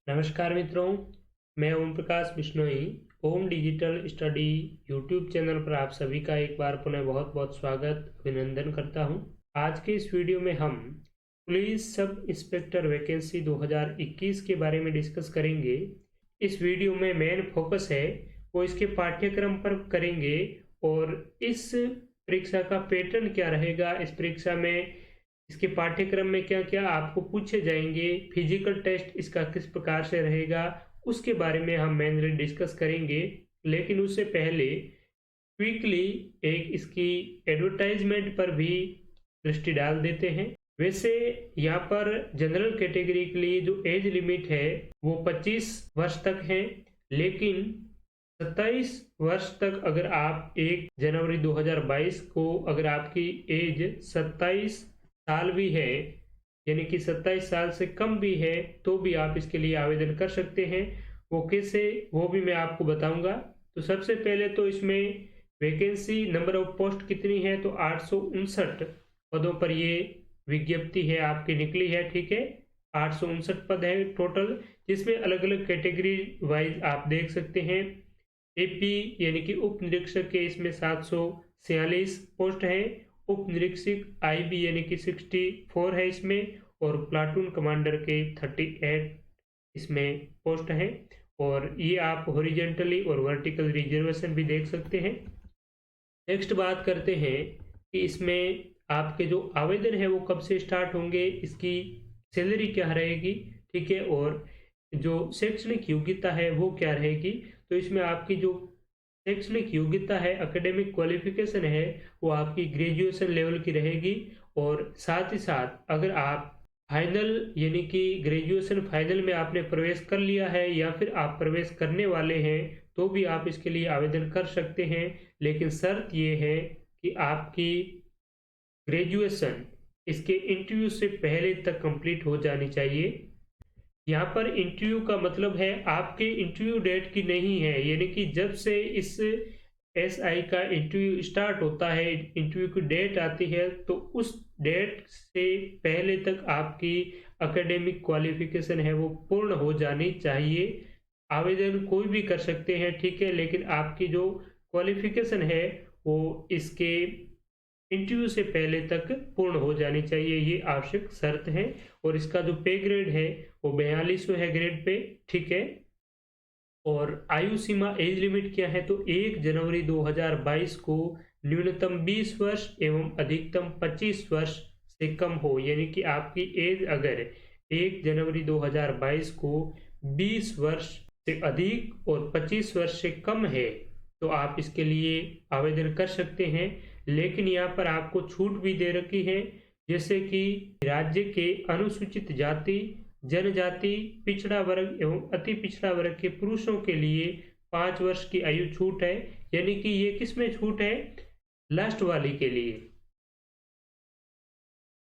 नमस्कार मित्रों, मैं ओम प्रकाश बिश्नोई। ओम डिजिटल स्टडी यूट्यूब चैनल पर आप सभी का एक बार पुनः बहुत बहुत स्वागत अभिनंदन करता हूं। आज के इस वीडियो में हम पुलिस सब इंस्पेक्टर वैकेंसी 2021 के बारे में डिस्कस करेंगे। इस वीडियो में मेन फोकस है वो इसके पाठ्यक्रम पर करेंगे और इस परीक्षा का पैटर्न क्या रहेगा, इस परीक्षा में इसके पाठ्यक्रम में क्या क्या आपको पूछे जाएंगे, फिजिकल टेस्ट इसका किस प्रकार से रहेगा, उसके बारे में हम मेनली डिस्कस करेंगे। लेकिन उससे पहले क्विकली एक इसकी एडवर्टाइजमेंट पर भी दृष्टि डाल देते हैं। वैसे यहाँ पर जनरल कैटेगरी के लिए जो एज लिमिट है वो 25 वर्ष तक है, लेकिन 27 वर्ष तक अगर आप 1 जनवरी 2022 को अगर आपकी एज 27 साल भी है, यानी कि 27 साल से कम भी है, तो भी आप इसके लिए आवेदन कर सकते हैं। वो कैसे, वो भी मैं आपको बताऊंगा। तो सबसे पहले तो इसमें वैकेंसी नंबर ऑफ पोस्ट कितनी है, तो 859 पदों पर ये विज्ञप्ति है आपकी निकली है। ठीक है, 859 पद है टोटल, जिसमें अलग अलग कैटेगरी वाइज आप देख सकते हैं। एपी यानी कि उप निरीक्षक के इसमें 746 पोस्ट है, उप निरीक्षक आईबी यानी कि 64 है इसमें, और प्लाटून कमांडर के 38 इसमें पोस्ट है। और ये आप हॉरिजेंटली और वर्टिकल रिजर्वेशन भी देख सकते हैं। नेक्स्ट बात करते हैं कि इसमें आपके जो आवेदन है वो कब से स्टार्ट होंगे, इसकी सैलरी क्या रहेगी, ठीक है, और जो शैक्षणिक योग्यता है वो क्या रहेगी। तो इसमें आपकी जो शैक्षणिक योग्यता है, एकेडमिक क्वालिफिकेशन है, वो आपकी ग्रेजुएशन लेवल की रहेगी। और साथ ही साथ अगर आप फाइनल यानी कि ग्रेजुएशन फाइनल में आपने प्रवेश कर लिया है या फिर आप प्रवेश करने वाले हैं, तो भी आप इसके लिए आवेदन कर सकते हैं। लेकिन शर्त ये है कि आपकी ग्रेजुएशन इसके इंटरव्यू से पहले तक कंप्लीट हो जानी चाहिए। यहाँ पर इंटरव्यू का मतलब है आपके इंटरव्यू डेट की नहीं है, यानी कि जब से इस एसआई का इंटरव्यू स्टार्ट होता है, इंटरव्यू की डेट आती है, तो उस डेट से पहले तक आपकी एकेडमिक क्वालिफिकेशन है वो पूर्ण हो जानी चाहिए। आवेदन कोई भी कर सकते हैं, ठीक है, लेकिन आपकी जो क्वालिफिकेशन है वो इसके इंटरव्यू से पहले तक पूर्ण हो जानी चाहिए, ये आवश्यक शर्त है। और इसका जो पे ग्रेड है वो 4200 है ग्रेड पे, ठीक है। और आयु सीमा एज लिमिट क्या है, तो 1 जनवरी 2022 को न्यूनतम 20 वर्ष एवं अधिकतम 25 वर्ष से कम हो, यानी कि आपकी एज अगर 1 जनवरी 2022 को 20 वर्ष से अधिक और 25 वर्ष से कम है, तो आप इसके लिए आवेदन कर सकते हैं। लेकिन यहाँ पर आपको छूट भी दे रखी है, जैसे कि राज्य के अनुसूचित जाति, जनजाति, पिछड़ा वर्ग एवं अति पिछड़ा वर्ग के पुरुषों के लिए 5 वर्ष की आयु छूट है। यानी कि ये किसमें छूट है, लास्ट वाली के लिए,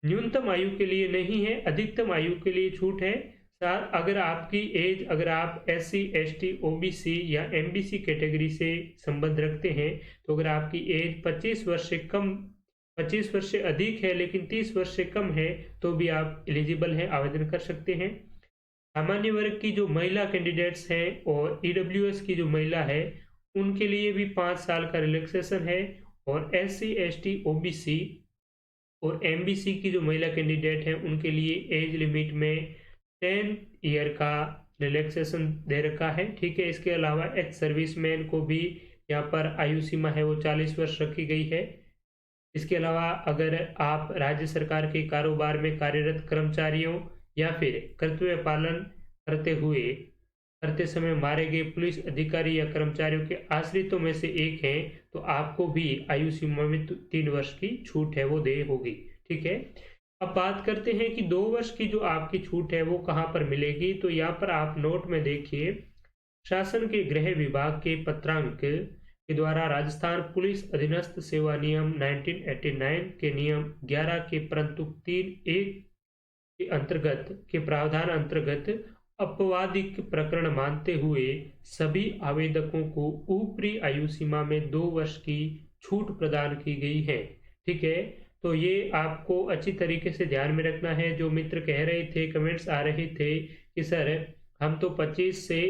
न्यूनतम आयु के लिए नहीं है, अधिकतम आयु के लिए छूट है। अगर आपकी एज, अगर आप SC ST OBC या MBC कैटेगरी से संबंध रखते हैं, तो अगर आपकी एज 25 वर्ष से कम, 25 वर्ष से अधिक है लेकिन 30 वर्ष से कम है, तो भी आप एलिजिबल हैं, आवेदन कर सकते हैं। सामान्य वर्ग की जो महिला कैंडिडेट्स हैं और EWS की जो महिला है, उनके लिए भी 5 साल का रिलैक्सेशन है। और SC ST OBC और MBC की जो महिला कैंडिडेट हैं, उनके लिए एज लिमिट में 10 ईयर का रिलैक्सेशन दे रखा है, ठीक है। इसके अलावा एक्स सर्विसमैन को भी यहाँ पर आयु सीमा है वो 40 वर्ष रखी गई है। इसके अलावा अगर आप राज्य सरकार के कारोबार में कार्यरत कर्मचारियों या फिर कर्तव्य पालन करते समय मारे गए पुलिस अधिकारी या कर्मचारियों के आश्रितों में से एक हैं, तो आपको भी आयु सीमा में 3 वर्ष की छूट है वो दे होगी, ठीक है। अब बात करते हैं कि 2 वर्ष की जो आपकी छूट है वो कहाँ पर मिलेगी। तो यहाँ पर आप नोट में देखिए, शासन के गृह विभाग के पत्रांक के द्वारा राजस्थान पुलिस अधीनस्थ सेवा नियम 1989 के नियम 11 के परंतु 3(1) के अंतर्गत के प्रावधान अंतर्गत अपवादिक प्रकरण मानते हुए सभी आवेदकों को ऊपरी आयु सीमा में 2 वर्ष की छूट प्रदान की गई है, ठीक है। तो ये आपको अच्छी तरीके से ध्यान में रखना है। जो मित्र कह रहे थे, कमेंट्स आ रहे थे कि सर हम तो 25 से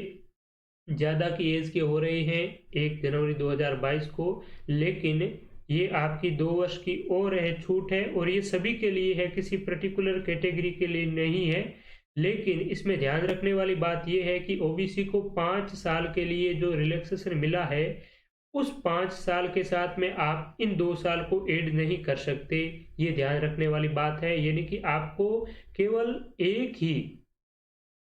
ज़्यादा की एज के हो रहे हैं 1 जनवरी 2022 को, लेकिन ये आपकी 2 वर्ष की और है छूट है, और ये सभी के लिए है, किसी पर्टिकुलर कैटेगरी के लिए नहीं है। लेकिन इसमें ध्यान रखने वाली बात ये है कि ओबीसी को 5 साल के लिए जो रिलैक्सेशन मिला है, उस 5 साल के साथ में आप इन 2 साल को ऐड नहीं कर सकते। ये ध्यान रखने वाली बात है, यानी कि आपको केवल एक ही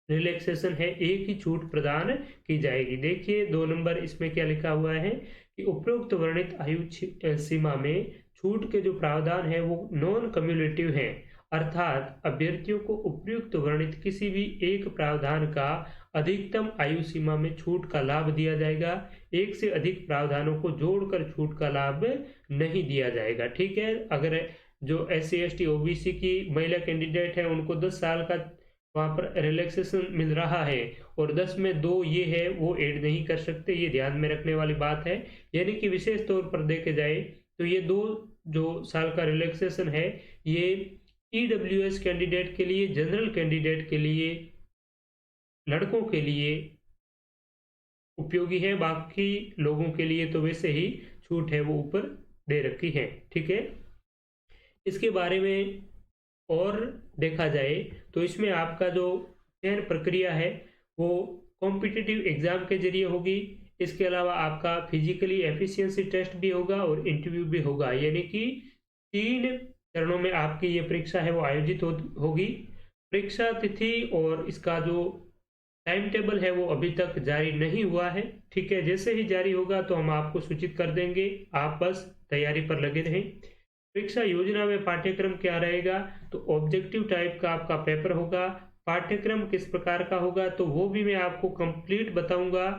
रिलैक्सेशन है, एक ही छूट प्रदान की जाएगी। देखिए 2 नंबर इसमें क्या लिखा हुआ है कि उपरोक्त वर्णित आयु सीमा में छूट के जो प्रावधान है वो नॉन कम्युलेटिव है, अर्थात अभ्यर्थियों को उपयुक्त वर्णित किसी भी एक प्रावधान का अधिकतम आयु सीमा में छूट का लाभ दिया जाएगा। एक से अधिक प्रावधानों को जोड़कर छूट का लाभ नहीं दिया जाएगा। ठीक है, अगर जो SC ST OBC की महिला कैंडिडेट है उनको 10 साल का वहां पर रिलैक्सेशन मिल रहा है और 10 में 2 ये है, वो ऐड नहीं कर सकते। ये ध्यान में रखने वाली बात है। यानी कि विशेष तौर पर देखे जाए तो ये 2 जो साल का रिलैक्सेशन है, ये EWS कैंडिडेट के लिए, जनरल कैंडिडेट के लिए, लड़कों के लिए उपयोगी है। बाकी लोगों के लिए तो वैसे ही छूट है वो ऊपर दे रखी है। ठीक है, इसके बारे में और देखा जाए तो इसमें आपका जो चयन प्रक्रिया है वो कॉम्पिटिटिव एग्जाम के जरिए होगी। इसके अलावा आपका फिजिकली एफिशिएंसी टेस्ट भी होगा और इंटरव्यू भी होगा, यानी कि 3 चरणों में आपकी ये परीक्षा है वो आयोजित होगी। परीक्षा तिथि और इसका जो टाइम टेबल है वो अभी तक जारी नहीं हुआ है। ठीक है, जैसे ही जारी होगा तो हम आपको सूचित कर देंगे, आप बस तैयारी पर लगे रहें। परीक्षा योजना में पाठ्यक्रम क्या रहेगा, तो ऑब्जेक्टिव टाइप का आपका पेपर होगा। पाठ्यक्रम किस प्रकार का होगा तो वो भी मैं आपको कंप्लीट बताऊंगा।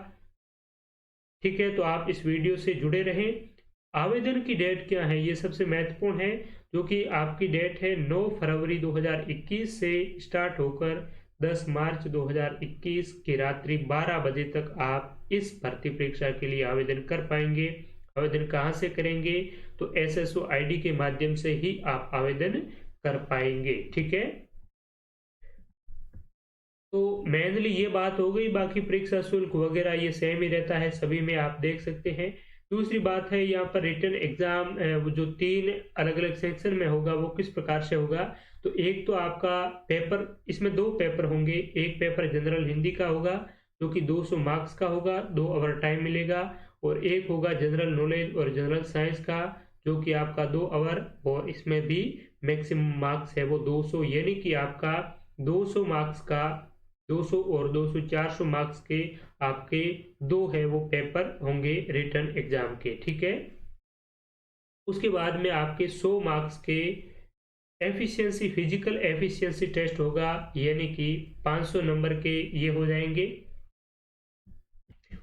ठीक है, तो आप इस वीडियो से जुड़े रहें। आवेदन की डेट क्या है, ये सबसे महत्वपूर्ण है, जो कि आपकी डेट है 9 फरवरी 2021 से स्टार्ट होकर 10 मार्च 2021 की रात्रि 12 बजे तक आप इस भर्ती परीक्षा के लिए आवेदन कर पाएंगे। आवेदन कहाँ से करेंगे, तो SSO ID के माध्यम से ही आप आवेदन कर पाएंगे। ठीक है, तो मेनली ये बात हो गई। बाकी परीक्षा शुल्क वगैरह ये सेम ही रहता है, सभी में आप देख सकते हैं। दूसरी बात है यहाँ पर रिटन एग्जाम जो 3 अलग अलग सेक्शन में होगा वो किस प्रकार से होगा, तो एक तो आपका पेपर, इसमें 2 पेपर होंगे। एक पेपर जनरल हिंदी का होगा जो कि 200 मार्क्स का होगा, 2 आवर टाइम मिलेगा, और एक होगा जनरल नॉलेज और जनरल साइंस का जो कि आपका 2 आवर, और इसमें भी मैक्सिमम मार्क्स है वो 200, यानी कि आपका 200 मार्क्स का 200 और 200 400 मार्क्स के आपके 2 है वो पेपर होंगे रिटन एग्जाम के। ठीक है, उसके बाद में आपके 100 मार्क्स के एफिशिएंसी, फिजिकल एफिशिएंसी टेस्ट होगा, यानी कि 500 नंबर के ये हो जाएंगे।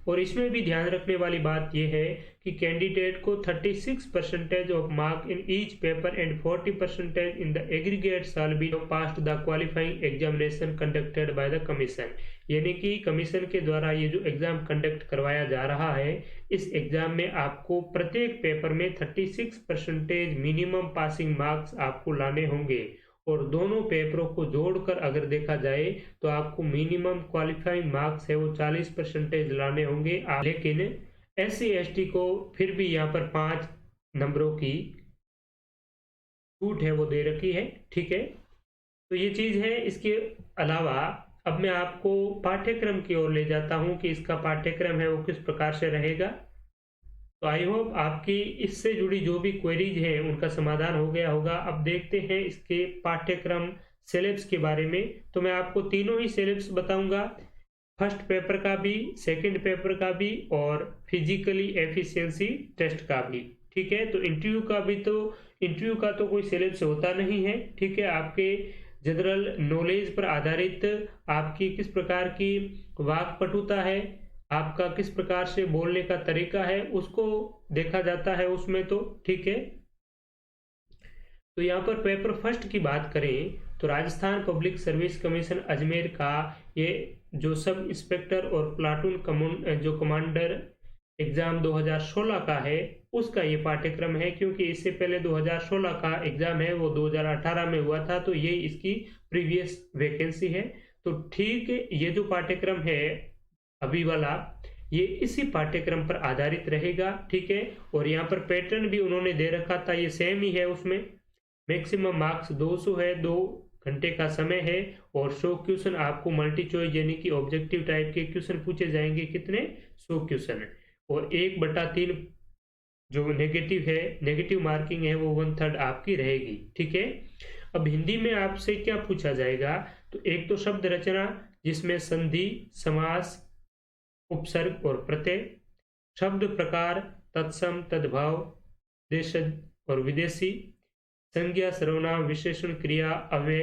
और इसमें भी ध्यान रखने वाली बात यह है कि कैंडिडेट को 36% of mark in each paper and 40% in the aggregate shall be passed the qualifying examination conducted by the commission, यानी कि कमीशन के द्वारा ये जो एग्जाम कंडक्ट करवाया जा रहा है, इस एग्जाम में आपको प्रत्येक पेपर में 36% मिनिमम पासिंग मार्क्स आपको लाने होंगे, और दोनों पेपरों को जोड़कर अगर देखा जाए तो आपको मिनिमम क्वालिफाइंग मार्क्स है वो 40% लाने होंगे। लेकिन SC ST को फिर भी यहाँ पर 5 नंबरों की छूट है वो दे रखी है। ठीक है, तो ये चीज है। इसके अलावा अब मैं आपको पाठ्यक्रम की ओर ले जाता हूँ कि इसका पाठ्यक्रम है वो किस प्रकार से रहेगा। तो आई होप आपकी इससे जुड़ी जो भी क्वेरीज हैं उनका समाधान हो गया होगा। अब देखते हैं इसके पाठ्यक्रम सिलेबस के बारे में। तो मैं आपको तीनों ही सिलेबस बताऊंगा, फर्स्ट पेपर का भी, सेकंड पेपर का भी, और फिजिकली एफिशिएंसी टेस्ट का भी। ठीक है, तो इंटरव्यू का भी, तो इंटरव्यू का तो कोई सिलेबस होता नहीं है। ठीक है, आपके जनरल नॉलेज पर आधारित आपकी किस प्रकार की वाक्पटुता है, आपका किस प्रकार से बोलने का तरीका है, उसको देखा जाता है उसमें। तो ठीक है, तो यहाँ पर पेपर फर्स्ट की बात करें तो Rajasthan public service commission Ajmer का ये जो सब इंस्पेक्टर और प्लाटून जो कमांडर एग्जाम 2016 का है उसका ये पाठ्यक्रम है, क्योंकि इससे पहले 2016 का एग्जाम है वो 2018 में हुआ था, तो ये इसकी प्रीवियस वैकेंसी है। तो ठीक ये जो पाठ्यक्रम है अभी वाला, ये इसी पाठ्यक्रम पर आधारित रहेगा, ठीक है। और यहाँ पर पैटर्न भी उन्होंने दे रखा था, ये सेम ही है। उसमें मैक्सिमम मार्क्स 200 है, 2 घंटे का समय है, और 100 क्वेश्चन आपको मल्टी चॉइस यानी कि ऑब्जेक्टिव टाइप के क्वेश्चन पूछे जाएंगे। कितने? 100 क्वेश्चन। और 1/3 जो नेगेटिव है, नेगेटिव मार्किंग है, वो 1/3 आपकी रहेगी, ठीक है। अब हिंदी में आपसे क्या पूछा जाएगा, तो एक तो शब्द रचना जिसमें संधि, समास, उपसर्ग और प्रत्यय, शब्द प्रकार, तत्सम, तद्भव, देशज और विदेशी, संज्ञा, सर्वनाम, विशेषण, क्रिया, अव्यय,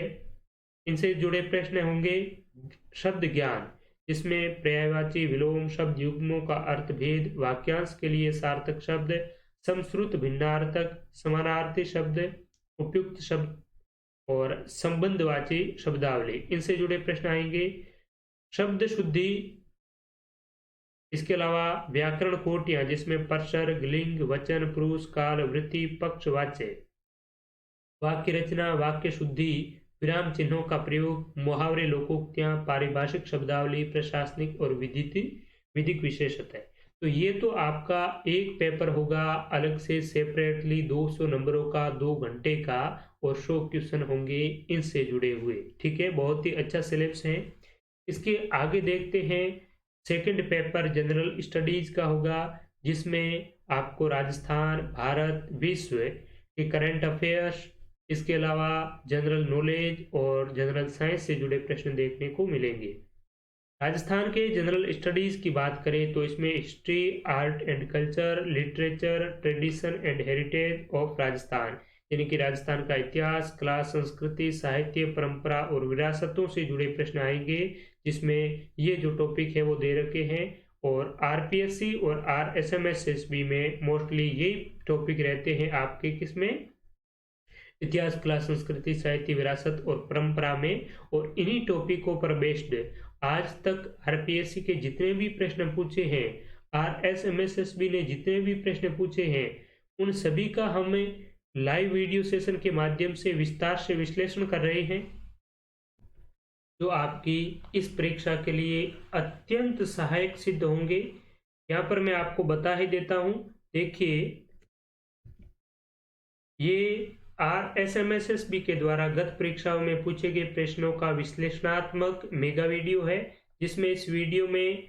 इनसे जुड़े प्रश्न होंगे। शब्द ज्ञान जिसमें पर्यायवाची, विलोम शब्द, युग्मों का अर्थ भेद, वाक्यांश के लिए सार्थक शब्द, समश्रुत, भिन्नार्थक, समानार्थी शब्द, उपयुक्त शब्द और संबंधवाची शब्दावली, इनसे जुड़े प्रश्न आएंगे। शब्द शुद्धि, इसके अलावा व्याकरण कोटियां जिसमें परसर्ग, लिंग, वचन, पुरुष, काल, वृत्ति, पक्ष, वाच्य, वाक्य रचना, वाक्य शुद्धि, विराम चिन्हों का प्रयोग, मुहावरे, लोकोक्तियां, पारिभाषिक शब्दावली, प्रशासनिक और विधिक विशेषता है। तो ये तो आपका एक पेपर होगा अलग से सेपरेटली 200 नंबरों का, 2 घंटे का, और 100 क्वेश्चन होंगे इनसे जुड़े हुए, ठीक है। बहुत ही अच्छा सिलेबस है। इसके आगे देखते हैं। सेकंड पेपर जनरल स्टडीज का होगा, जिसमें आपको राजस्थान, भारत, विश्व के करंट अफेयर्स, इसके अलावा जनरल नॉलेज और जनरल साइंस से जुड़े प्रश्न देखने को मिलेंगे। राजस्थान के जनरल स्टडीज की बात करें तो इसमें history, art and culture, literature, tradition and heritage of Rajasthan, यानी कि राजस्थान का इतिहास, कला, संस्कृति, साहित्य, परंपरा और विरासतों से जुड़े प्रश्न आएंगे, जिसमें ये जो टॉपिक है वो दे रखे हैं। और आरपीएससी और आरएसएमएसएसबी में मोस्टली यही टॉपिक रहते हैं आपके, किसमें? इतिहास, कला, संस्कृति, साहित्य, विरासत और परंपरा में। और इन्हीं टॉपिकों पर बेस्ड आज तक आरपीएससी के जितने भी प्रश्न पूछे हैं, आरएसएमएसएसबी ने जितने भी प्रश्न पूछे हैं, उन सभी का हम लाइव वीडियो सेशन के माध्यम से विस्तार से विश्लेषण कर रहे हैं, जो आपकी इस परीक्षा के लिए अत्यंत सहायक सिद्ध होंगे। यहाँ पर मैं आपको बता ही देता हूँ। देखिए, ये आरएसएमएसएसबी के द्वारा गत परीक्षाओं में पूछे गए प्रश्नों का विश्लेषणात्मक मेगा वीडियो है, जिसमें इस वीडियो में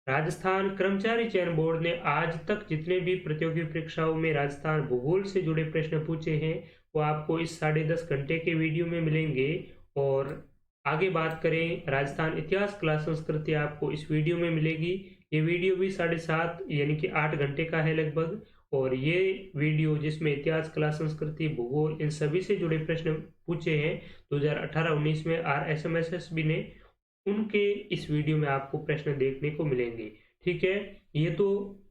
राजस्थान कर्मचारी चयन बोर्ड ने आज तक जितने भी प्रतियोगी परीक्षाओं में राजस्थान भूगोल से जुड़े प्रश्न पूछे हैं, वो आपको इस 10.5 घंटे के वीडियो में मिलेंगे। और आगे बात करें, राजस्थान इतिहास, कला, संस्कृति आपको इस वीडियो में मिलेगी। ये वीडियो भी 7.5 यानी कि 8 घंटे का है लगभग। और ये वीडियो जिसमें इतिहास, कला, संस्कृति, भूगोल, इन सभी से जुड़े प्रश्न पूछे हैं 2018-19 में आरएसएमएसएसबी ने, उनके इस वीडियो में आपको प्रश्न देखने को मिलेंगे, ठीक है। ये तो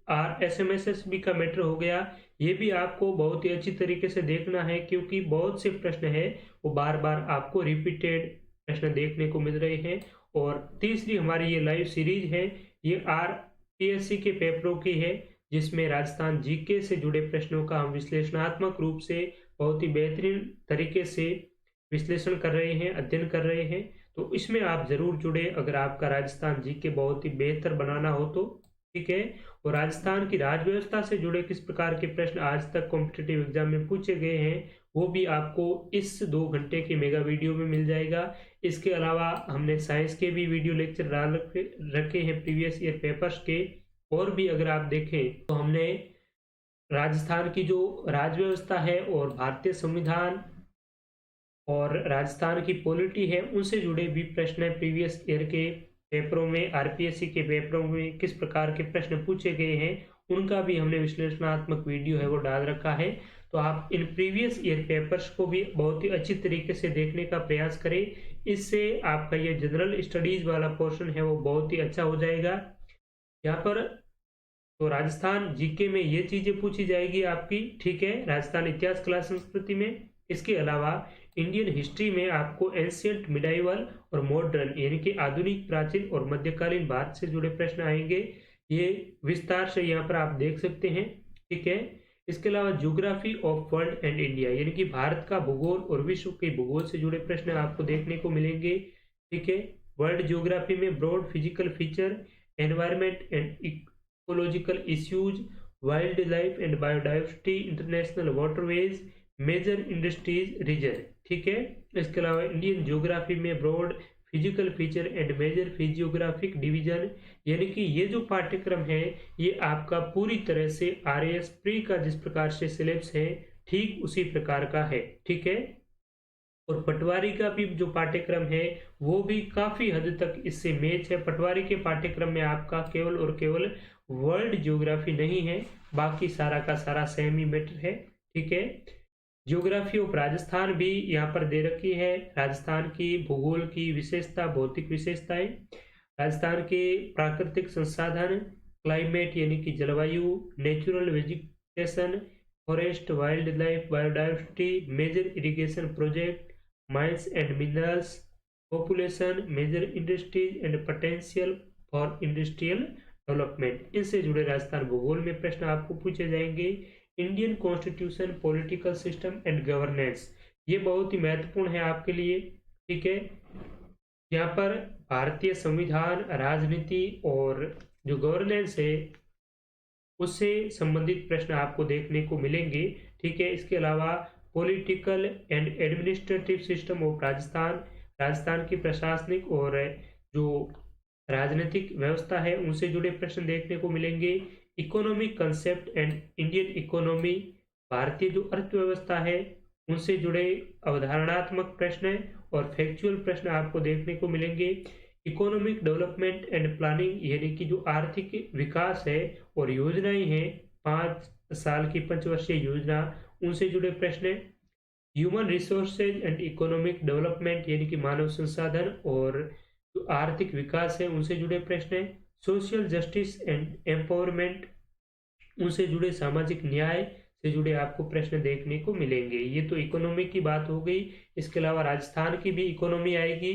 आरएसएमएसएसबी का मैटर हो गया। ये भी आपको बहुत ही अच्छी तरीके से देखना है, क्योंकि बहुत से प्रश्न है वो बार बार आपको रिपीटेड प्रश्न देखने को मिल रहे हैं। और तीसरी हमारी ये लाइव सीरीज है, ये आरपीएससी के पेपरों की है, जिसमें राजस्थान जीके से जुड़े प्रश्नों का हम विश्लेषणात्मक रूप से बहुत ही बेहतरीन तरीके से विश्लेषण कर रहे हैं, अध्ययन कर रहे हैं। तो इसमें आप जरूर जुड़े, अगर आपका राजस्थान जीके बहुत ही बेहतर बनाना हो तो, ठीक है। और राजस्थान की राज व्यवस्था से जुड़े किस प्रकार के प्रश्न आज तक कॉम्पिटिटिव एग्जाम में पूछे गए हैं, वो भी आपको इस 2 घंटे के मेगा वीडियो में मिल जाएगा। इसके अलावा हमने साइंस के भी वीडियो लेक्चर डाल रखे हैं प्रीवियस ईयर पेपर्स के। और भी अगर आप देखें तो हमने राजस्थान की जो राज व्यवस्था है और भारतीय संविधान और राजस्थान की पॉलिटी है, उनसे जुड़े भी प्रश्न प्रीवियस ईयर के पेपरों में, आरपीएससी के पेपरों में किस प्रकार के प्रश्न पूछे गए हैं, उनका भी हमने विश्लेषणात्मक वीडियो है वो डाल रखा है। तो आप इन प्रीवियस ईयर पेपर्स को भी बहुत ही अच्छी तरीके से देखने का प्रयास करें। इससे आपका ये जनरल स्टडीज वाला पोर्शन है वो बहुत ही अच्छा हो जाएगा। यहाँ पर तो राजस्थान जीके में ये चीजें पूछी जाएगी आपकी, ठीक है, राजस्थान इतिहास, कला, संस्कृति में। इसके अलावा इंडियन हिस्ट्री में आपको एंशियंट, मिडाइवल और मॉडर्न यानी कि आधुनिक, प्राचीन और मध्यकालीन भारत से जुड़े प्रश्न आएंगे। ये विस्तार से यहाँ पर आप देख सकते हैं, ठीक है। इसके अलावा geography of world and India यानी कि भारत का भूगोल और विश्व के भूगोल से जुड़े प्रश्न आपको देखने को मिलेंगे, ठीक है। वर्ल्ड ज्योग्राफी में broad physical feature, environment and ecological issues, wild life and biodiversity, international waterways, major industries region. ठीक है, इसके अलावा इंडियन ज्योग्राफी में broad physical feature and major physiographic division, यानी कि ये जो पाठ्यक्रम है ये आपका पूरी तरह से RAS प्री का जिस प्रकार से सिलेबस है ठीक उसी प्रकार का है। ठीक है, और पटवारी का भी जो पाठ्यक्रम है वो भी काफी हद तक इससे मैच है। पटवारी के पाठ्यक्रम में आपका केवल और केवल वर्ल्ड ज्योग्राफी नहीं है, बाकी सारा का सारा सेम ही मैटर है। ठीक है, ज्योग्राफी ऑफ राजस्थान भी यहाँ पर दे रखी है, राजस्थान की भूगोल की विशेषता, भौतिक विशेषताएं, राजस्थान के प्राकृतिक संसाधन, क्लाइमेट यानी कि जलवायु, natural vegetation, forest, wild life, biodiversity, major irrigation project, mines and minerals, population, major industries and potential for industrial development. इनसे जुड़े राजस्थान भूगोल में प्रश्न आपको पूछे जाएंगे। Indian constitution, political system and governance, ये बहुत ही महत्वपूर्ण है आपके लिए। ठीक है, यहाँ पर भारतीय संविधान, राजनीति और जो गवर्नेंस है उससे संबंधित प्रश्न आपको देखने को मिलेंगे। ठीक है, इसके अलावा political and administrative system of Rajasthan, Rajasthan की प्रशासनिक और जो राजनीतिक व्यवस्था है उनसे जुड़े प्रश्न देखने को मिलेंगे। Economic concept and Indian economy, भारतीय जो अर्थव्यवस्था है उनसे जुड़े अवधारणात्मक प्रश्न और फैक्चुअल प्रश्न आपको देखने को मिलेंगे। इकोनॉमिक डेवलपमेंट एंड प्लानिंग, यानी कि जो आर्थिक विकास है और योजनाएं हैं 5 साल की पंचवर्षीय योजना, उनसे जुड़े प्रश्न। Human resources and economic development, यानी कि मानव संसाधन और जो आर्थिक विकास है उनसे जुड़े प्रश्न। सोशल जस्टिस एंड एम्पावरमेंट, उनसे जुड़े सामाजिक न्याय से जुड़े आपको प्रश्न देखने को मिलेंगे। ये तो इकोनॉमी की बात हो गई। इसके अलावा राजस्थान की भी इकोनॉमी आएगी।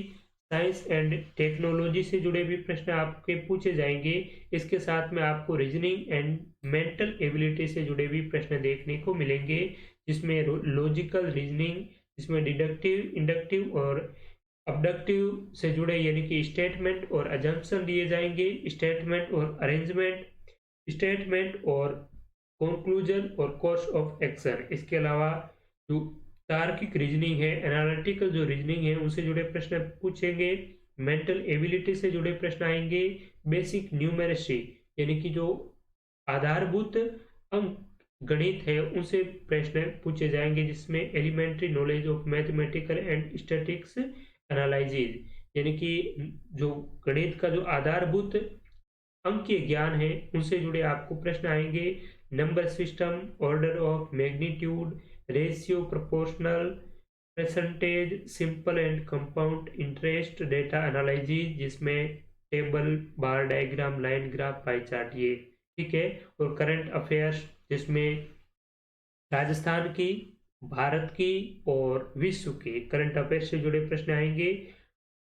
साइंस एंड टेक्नोलॉजी से जुड़े भी प्रश्न आपके पूछे जाएंगे। इसके साथ में आपको रीजनिंग एंड मेंटल एबिलिटी से जुड़े भी प्रश्न देखने को मिलेंगे, जिसमें लॉजिकल रीजनिंग, जिसमें डिडक्टिव, इंडक्टिव और अबडक्टिव से जुड़े यानी कि स्टेटमेंट और अजम्पशन दिए जाएंगे, स्टेटमेंट और अरेंजमेंट, स्टेटमेंट और कंक्लूजन और कोर्स ऑफ एक्शन। इसके अलावा जो तार्किक रीजनिंग है, एनालिटिकल जो रीजनिंग है उनसे जुड़े प्रश्न पूछेंगे। मेंटल एबिलिटी से जुड़े प्रश्न आएंगे। बेसिक न्यूमेरेसी यानी कि जो आधारभूत अंक गणित है उनसे प्रश्न पूछे जाएंगे, जिसमें elementary knowledge of mathematical and statics analysis, यानी कि जो गणित का जो आधारभूत अंकीय ज्ञान है उनसे जुड़े आपको प्रश्न आएंगे। Number system, order of magnitude, ratio, proportional, percentage, simple and compound interest, data analysis, जिसमें table, bar diagram, line graph, pie chart, ये ठीक है। और करंट अफेयर्स, जिसमें राजस्थान की, भारत की और विश्व के करंट अफेयर्स से जुड़े प्रश्न आएंगे।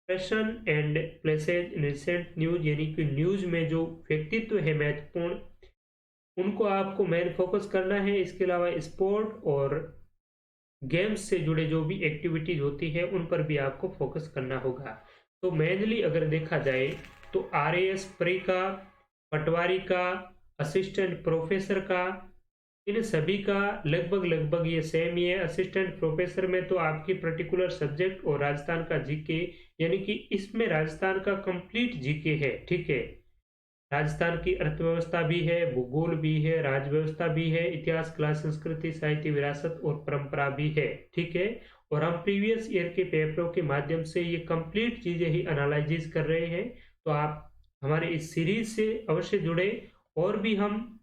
Fashion and places in recent news, यानी कि न्यूज में जो व्यक्तित्व है महत्वपूर्ण उनको आपको मेन फोकस करना है। इसके अलावा स्पोर्ट और गेम्स से जुड़े जो भी एक्टिविटीज होती है उन पर भी आपको फोकस करना होगा। तो मेनली अगर देखा जाए तो RAS प्री का, पटवारी का, असिस्टेंट प्रोफेसर का, इन सभी का लगभग ये सेम ही है। असिस्टेंट प्रोफेसर में तो आपकी पर्टिकुलर सब्जेक्ट और राजस्थान का जीके, यानी कि इसमें राजस्थान का कंप्लीट जीके है। ठीक है, राजस्थान की अर्थव्यवस्था भी है, भूगोल भी है, राज व्यवस्था भी है, इतिहास, कला, संस्कृति, साहित्य, विरासत और परंपरा भी है। ठीक है, और हम प्रीवियस ईयर के पेपरों के माध्यम से ये कंप्लीट चीजें ही एनालाइज कर रहे हैं। तो आप हमारे इस सीरीज से अवश्य जुड़े, और भी हम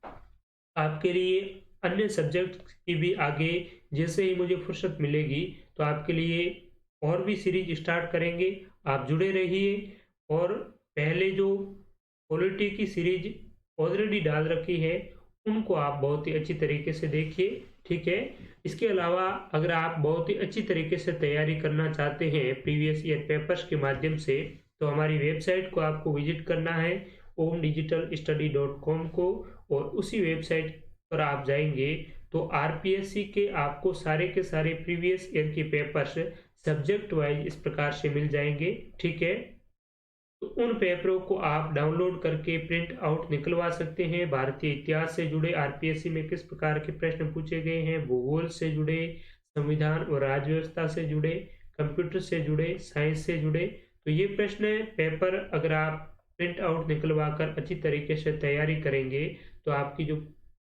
आपके लिए अन्य सब्जेक्ट की भी आगे जैसे ही मुझे फुर्सत मिलेगी तो आपके लिए और भी सीरीज स्टार्ट करेंगे। आप जुड़े रहिए, और पहले जो पॉलिटी की सीरीज ऑलरेडी डाल रखी है उनको आप बहुत ही अच्छी तरीके से देखिए। ठीक है, इसके अलावा अगर आप बहुत ही अच्छी तरीके से तैयारी करना चाहते हैं प्रीवियस ईयर पेपर्स के माध्यम से, तो हमारी वेबसाइट को आपको विजिट करना है omdigitalstudy.com को, और उसी वेबसाइट पर आप जाएंगे तो RPSC के आपको सारे के सारे प्रीवियस ईयर के पेपर्स सब्जेक्ट वाइज इस प्रकार से मिल जाएंगे। ठीक है, तो उन पेपरों को आप डाउनलोड करके प्रिंट आउट निकलवा सकते हैं। भारतीय इतिहास से जुड़े आरपीएससी में किस प्रकार के प्रश्न पूछे गए हैं, भूगोल से जुड़े, संविधान और राज्य व्यवस्था से जुड़े, कंप्यूटर से जुड़े, साइंस से जुड़े, तो ये प्रश्न पेपर अगर आप प्रिंट आउट निकलवा कर अच्छी तरीके से तैयारी करेंगे तो आपकी जो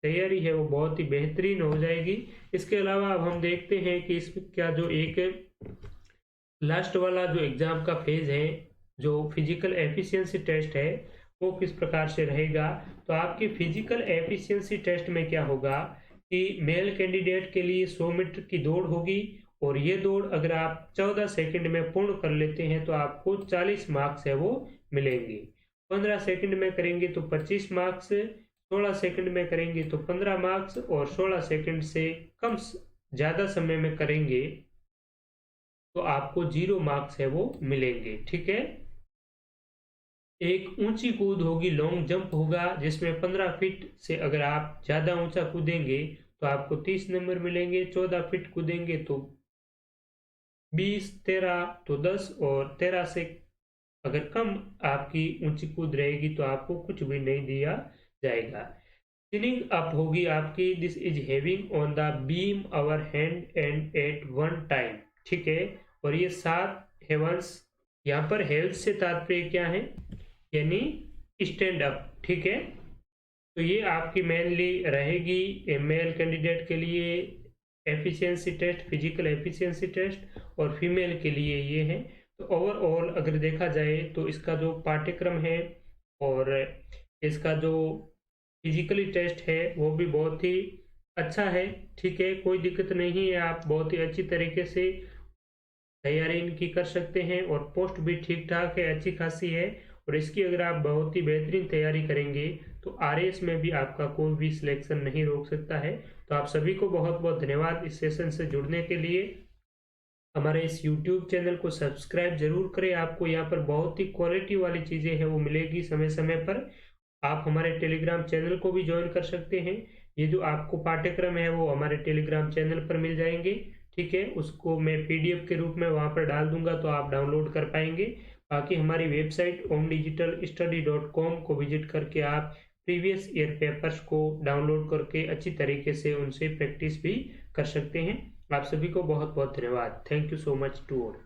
तैयारी है वो बहुत ही बेहतरीन हो जाएगी। इसके अलावा अब हम देखते हैं कि इसका जो एक लास्ट वाला जो एग्जाम का फेज है, जो फिजिकल एफिशिएंसी टेस्ट है, वो किस प्रकार से रहेगा। तो आपके फिजिकल एफिशिएंसी टेस्ट में क्या होगा कि मेल कैंडिडेट के लिए 100 मीटर की दौड़ होगी और ये दौड़ अगर आप 14 सेकंड में पूर्ण कर लेते हैं तो आपको 40 मार्क्स है वो मिलेंगे। 15 सेकंड में करेंगे तो 25 मार्क्स, 16 सेकंड में करेंगे तो 15 मार्क्स और 16 सेकंड से कम ज़्यादा समय में करेंगे तो आपको 0 मार्क्स है वो मिलेंगे। ठीक है। एक ऊंची कूद होगी, लॉन्ग जंप होगा, जिसमें 15 फीट से अगर आप ज़्यादा ऊंचा कूदेंगे तो आपको 30 नंबर मिलेंगे। 14 फीट कूदेंगे तो 20, 13 तो 10 और 13 से अगर कम आपकी ऊंची कूद रहेगी तो आपको कुछ भी नहीं दिया जाएगा। चिनिंग अप होगी आपकी, this is having on the beam our hand and at one time. ठीक है। और ये 7 हेवंस, यहाँ पर हेल्थ से तात्पर्य क्या है, यानी स्टैंड अप। ठीक है। तो ये आपकी मेनली रहेगी मेल कैंडिडेट के लिए efficiency test, physical efficiency test, और फीमेल के लिए ये है। तो ओवरऑल अगर देखा जाए तो इसका जो पाठ्यक्रम है और इसका जो फिजिकली टेस्ट है वो भी बहुत ही अच्छा है। ठीक है। कोई दिक्कत नहीं है, आप बहुत ही अच्छी तरीके से तैयारी इनकी कर सकते हैं और पोस्ट भी ठीक ठाक है, अच्छी खासी है। और इसकी अगर आप बहुत ही बेहतरीन तैयारी करेंगे तो आरएएस में भी आपका कोई भी सिलेक्शन नहीं रोक सकता है। तो आप सभी को बहुत बहुत धन्यवाद इस सेशन से जुड़ने के लिए। हमारे इस YouTube चैनल को सब्सक्राइब जरूर करें, आपको यहाँ पर बहुत ही क्वालिटी वाली चीज़ें हैं वो मिलेगी समय समय पर। आप हमारे टेलीग्राम चैनल को भी ज्वाइन कर सकते हैं। ये जो आपको पाठ्यक्रम है वो हमारे टेलीग्राम चैनल पर मिल जाएंगे। ठीक है। उसको मैं PDF के रूप में वहाँ पर डाल दूंगा तो आप डाउनलोड कर पाएंगे। बाकी हमारी वेबसाइट omdigitalstudy.com को विजिट करके आप प्रीवियस ईयर पेपर्स को डाउनलोड करके अच्छी तरीके से उनसे प्रैक्टिस भी कर सकते हैं। आप सभी को बहुत बहुत धन्यवाद। Thank you so much to all.